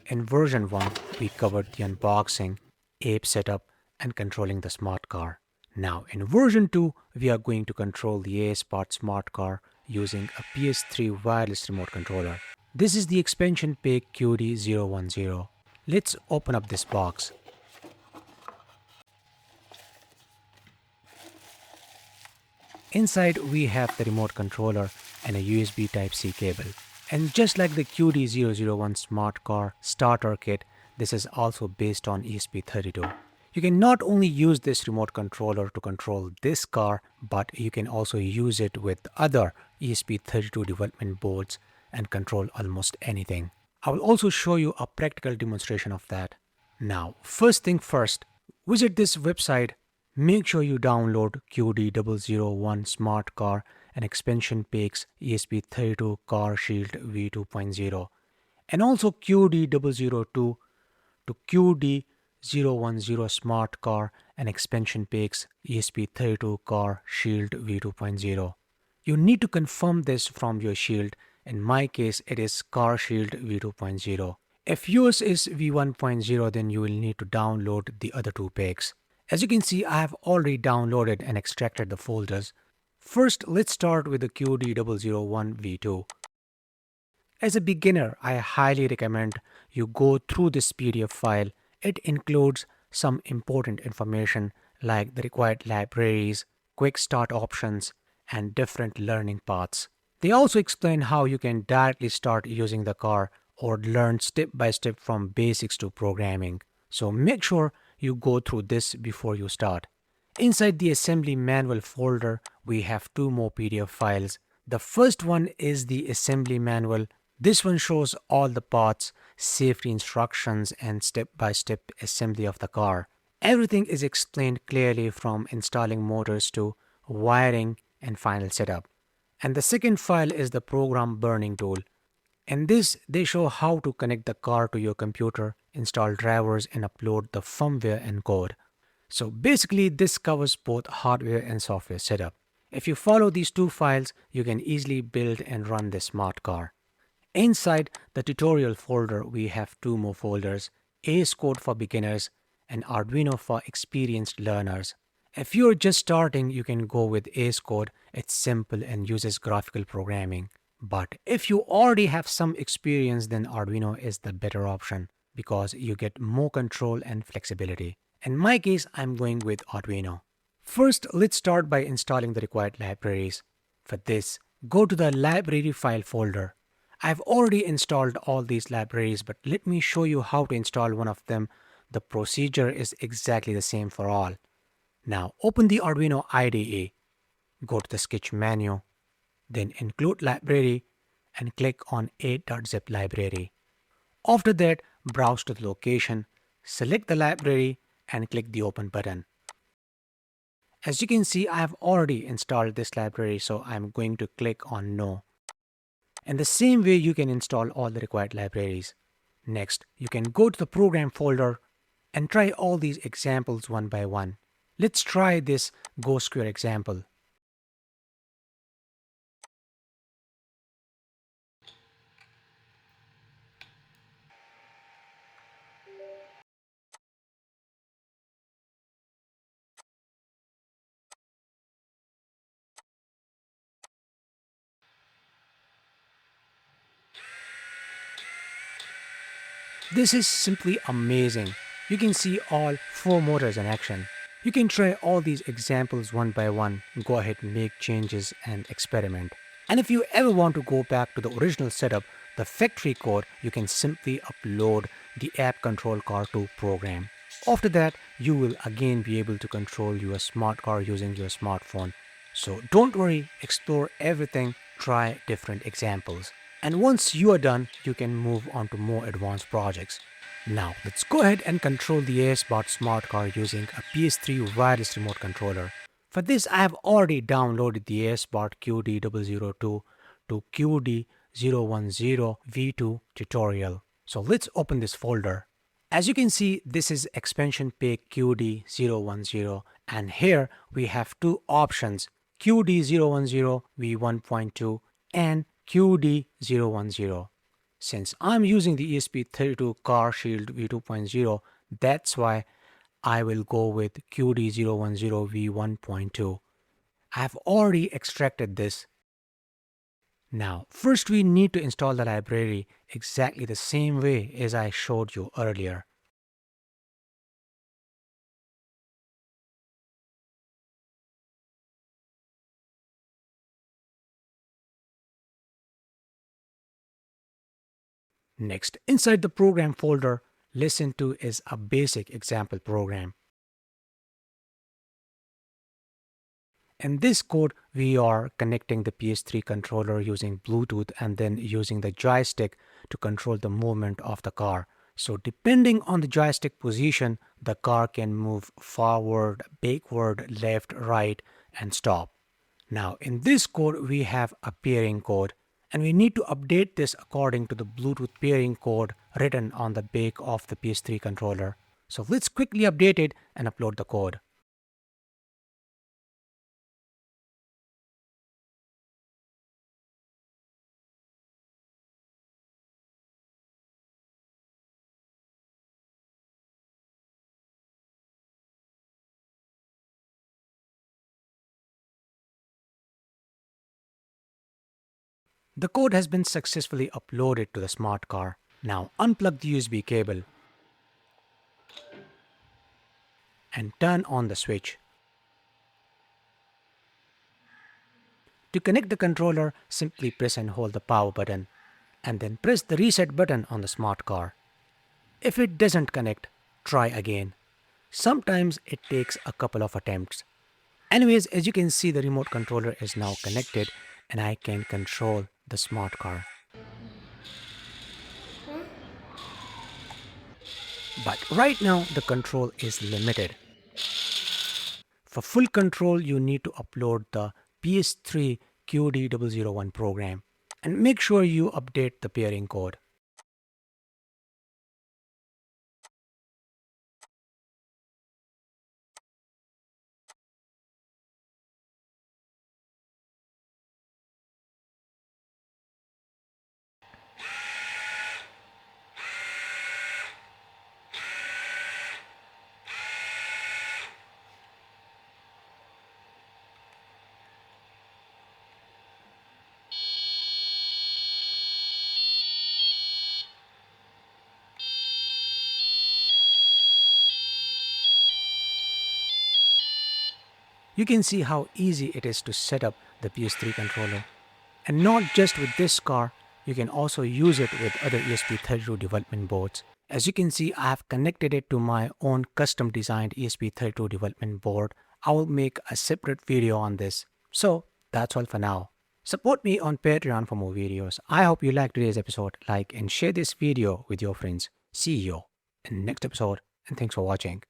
In version 1, we covered the unboxing, ape setup, and controlling the smart car. Now in version 2, we are going to control the ACEBOTT Smart Car using a PS3 wireless remote controller. This is the expansion pack QD010. Let's open up this box. Inside we have the remote controller and a USB Type-C cable. And just like the QD001 Smart Car starter kit, this is also based on ESP32. You can not only use this remote controller to control this car, but you can also use it with other ESP32 development boards and control almost anything. I will also show you a practical demonstration of that. Now, first thing first, visit this website. Make sure you download QD010 Smart Car and Expansion Pack's ESP32 Car Shield V2.0 and also QD002 to QD010 Smart Car and Expansion Pack's ESP32 Car Shield V2.0. You need to confirm this from your Shield. In my case, it is Car Shield V2.0. If yours is V1.0, then you will need to download the other two packs. As you can see, I have already downloaded and extracted the folders. First, let's start with the QD001 V2. As a beginner, I highly recommend you go through this PDF file. It includes some important information like the required libraries, quick start options, and different learning paths. They also explain how you can directly start using the car or learn step by step from basics to programming. So make sure you go through this before you start. Inside the assembly manual folder, we have two more PDF files. The first one is the assembly manual. This one shows all the parts, safety instructions, and step-by-step assembly of the car. Everything is explained clearly from installing motors to wiring and final setup. And the second file is the program burning tool. In this, they show how to connect the car to your computer, install drivers, and upload the firmware and code. So basically, this covers both hardware and software setup. If you follow these two files, you can easily build and run this smart car. Inside the tutorial folder, we have two more folders, ACEBOTT for beginners and Arduino for experienced learners. If you're just starting, you can go with ACEBOTT. It's simple and uses graphical programming. But if you already have some experience, then Arduino is the better option because you get more control and flexibility. In my case, I'm going with Arduino. First, let's start by installing the required libraries. For this, go to the library file folder. I've already installed all these libraries, but let me show you how to install one of them. The procedure is exactly the same for all. Now open the Arduino IDE. Go to the sketch menu. Then include library and click on a.zip library. After that, browse to the location, select the library and click the open button. As you can see, I have already installed this library, so I'm going to click on no. In the same way, you can install all the required libraries. Next, you can go to the program folder and try all these examples one by one. Let's try this Go Square example. This is simply amazing. You can see all four motors in action. You can try all these examples one by one, go ahead and make changes and experiment. And if you ever want to go back to the original setup, the factory code, you can simply upload the app control car to program. After that, you will again be able to control your smart car using your smartphone. So don't worry, explore everything, try different examples. And once you are done, you can move on to more advanced projects. Now, let's go ahead and control the ACEBOTT Smart Car using a PS3 wireless remote controller. For this, I have already downloaded the ACEBOTT QD002 to QD010 V2 tutorial. So let's open this folder. As you can see, this is expansion pack QD010, and here we have two options, QD010 V1.2 and QD010. Since I'm using the ESP32 CAR Shield V2.0, that's why I will go with QD010 V1.2. I've already extracted this. Now, first we need to install the library exactly the same way as I showed you earlier. Next, inside the program folder, listen to is a basic example program. In this code, we are connecting the PS3 controller using Bluetooth and then using the joystick to control the movement of the car. So depending on the joystick position, the car can move forward, backward, left, right, and stop. Now in this code, we have a pairing code, and we need to update this according to the Bluetooth pairing code written on the back of the PS3 controller. So let's quickly update it and upload the code. The code has been successfully uploaded to the smart car. Now unplug the USB cable and turn on the switch. To connect the controller, simply press and hold the power button and then press the reset button on the smart car. If it doesn't connect, try again. Sometimes it takes a couple of attempts. Anyways, as you can see, the remote controller is now connected and I can control the smart car. But right now the control is limited. For full control, you need to upload the PS3 QD010 program and make sure you update the pairing code. You can see how easy it is to set up the PS3 controller. And not just with this car, you can also use it with other ESP32 development boards. As you can see, I have connected it to my own custom designed ESP32 development board. I will make a separate video on this. So that's all for now. Support me on Patreon for more videos. I hope you liked today's episode. Like and share this video with your friends. See you in the next episode, and thanks for watching.